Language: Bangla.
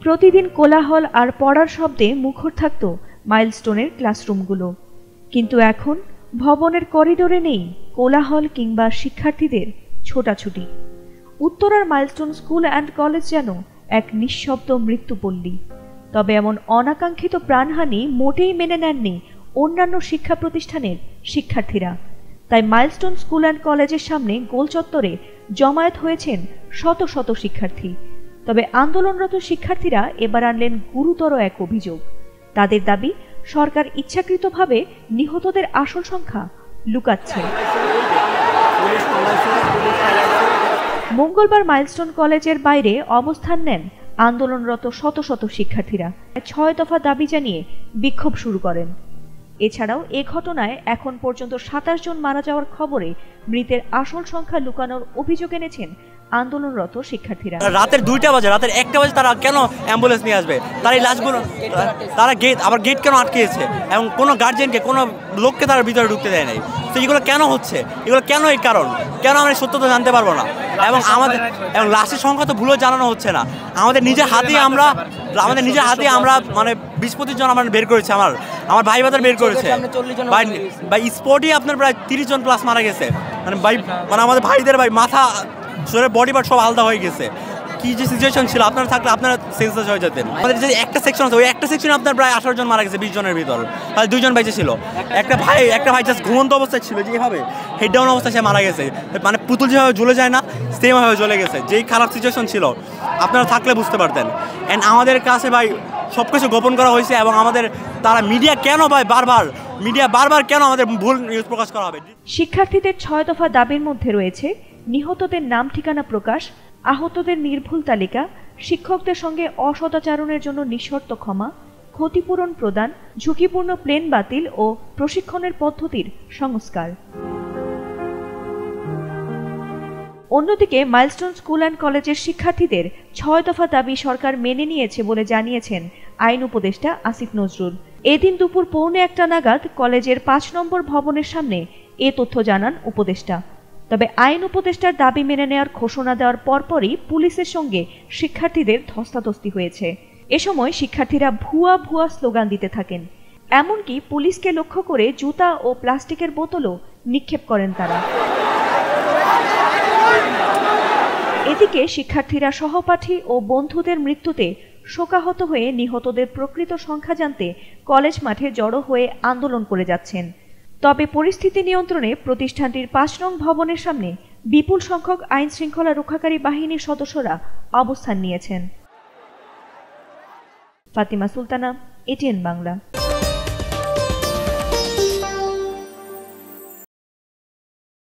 প্রতিদিন কোলাহল আর পড়ার শব্দে মুখর থাকত মাইলস্টোনের ক্লাসরুমগুলো, কিন্তু এখন ভবনের করিডোরে নেই কোলাহল কিংবা শিক্ষার্থীদের ছোটাছুটি। উত্তরার মাইলস্টোন স্কুল অ্যান্ড কলেজ যেন এক নিঃশব্দ মৃত্যুপল্লী। তবে এমন অনাকাঙ্ক্ষিত প্রাণহানি মোটেই মেনে নেননি অন্যান্য শিক্ষা প্রতিষ্ঠানের শিক্ষার্থীরা। তাই মাইলস্টোন স্কুল অ্যান্ড কলেজের সামনে গোল চত্বরে জমায়েত হয়েছেন শত শত শিক্ষার্থী। তবে আন্দোলনরত শিক্ষার্থীরা এবার আনলেন গুরুতর এক অভিযোগ। তাদের দাবি, সরকার ইচ্ছাকৃতভাবে নিহতদের আসল সংখ্যা লুকাচ্ছে। মঙ্গলবার মাইলস্টোন কলেজের বাইরে অবস্থান নেন আন্দোলনরত শত শত শিক্ষার্থীরা। ৬ দফা দাবি জানিয়ে বিক্ষোভ শুরু করেন। এছাড়াও এ ঘটনায় এখন পর্যন্ত ২৭ জন মারা যাওয়ার খবরে মৃতের আসল সংখ্যা লুকানোর অভিযোগ এনেছেন আন্দোলনরত শিক্ষার্থীরা। রাতের ২টা বাজে, রাতের ১টা বাজে তারা কেন অ্যাম্বুলেন্স নিয়ে আসবে? তারা এই লাশগুলো তারা গেট কেন আটকেছে এবং কোনো গার্জিয়ানকে, কোনো লোককে তারা ভিতরে ঢুকতে দেয় নাই। তো এগুলো কেন হচ্ছে? এগুলো কেন? এই কারণ কেন আমরা সত্যতা জানতে পারবো না? এবং লাশের সংখ্যা তো ভুলেও জানানো হচ্ছে না। আমাদের নিজের হাতে আমরা মানে ২০-২৫ জন আমরা বের করেছি। আমার ভাই বাদার বের করেছে ভাই স্পটই আপনার প্রায় ৩০ জন প্লাস মারা গেছে। মানে আমাদের ভাইদের মাথা, শরীরের বডি পার্ট সব আলাদা হয়ে গেছে। কি যে সিচুয়েশন ছিল, আপনারা থাকলে আপনারা সেন্সলেস হয়ে যেতেন। আমাদের যে একটা সেকশন আছে, ওই একটা সেকশনে আপনার প্রায় 18 জন মারা গেছে 20 জনের ভিতর। তাহলে 2 জন বেঁচে ছিল। একটা ভাই জাস্ট ঘুমন্ত অবস্থায় ছিল, যেভাবে হেড ডাউন অবস্থায় সে মারা গেছে। মানে পুতুল যেভাবে জ্বলে যায় না, সেমভাবে জ্বলে গেছে। যেই খারাপ সিচুয়েশন ছিল, আপনারা থাকলে বুঝতে পারতেন। অ্যান্ড আমাদের কাছে সব কিছু গোপন করা হয়েছে। এবং তারা মিডিয়া কেন বারবার কেন আমাদের ভুল নিউজ প্রকাশ করা হবে? শিক্ষার্থীদের ৬ দফা দাবির মধ্যে রয়েছে নিহতদের নাম ঠিকানা প্রকাশ, আহতদের নির্ভুল তালিকা, শিক্ষকদের সঙ্গে অসদাচরণের জন্য নিঃশর্ত ক্ষমা, ক্ষতিপূরণ প্রদান, ঝুঁকিপূর্ণ প্লেন বাতিল ও প্রশিক্ষণের পদ্ধতির সংস্কার। অন্যদিকে মাইলস্টোন স্কুল অ্যান্ড কলেজের শিক্ষার্থীদের ৬ দফা দাবি সরকার মেনে নিয়েছে বলে জানিয়েছেন আইন উপদেষ্টা আসিফ নজরুল। এদিন দুপুর ১:৩০ নাগাদ কলেজের ৫ নম্বর ভবনের সামনে এ তথ্য জানান উপদেষ্টা। তবে আইন উপদেষ্টার দাবি মেনে নেওয়ার ঘোষণা দেওয়ার পরপরই পুলিশের সঙ্গে শিক্ষার্থীদের ধস্তাধস্তি হয়েছে। এ সময় শিক্ষার্থীরা ভুয়া স্লোগান দিতে থাকেন। এমনকি পুলিশকে লক্ষ্য করে জুতা ও প্লাস্টিকের বোতলও নিক্ষেপ করেন তারা। এদিকে শিক্ষার্থীরা সহপাঠী ও বন্ধুদের মৃত্যুতে শোকাহত হয়ে নিহতদের প্রকৃত সংখ্যা জানতে কলেজ মাঠে জড়ো হয়ে আন্দোলন করে যাচ্ছেন। তবে পরিস্থিতি নিয়ন্ত্রণে প্রতিষ্ঠানটির ৫ নং ভবনের সামনে বিপুল সংখ্যক আইন শৃঙ্খলা রক্ষাকারী বাহিনীর সদস্যরা অবস্থান নিয়েছেন। ফাতিমা সুলতানা, এটিএন বাংলা।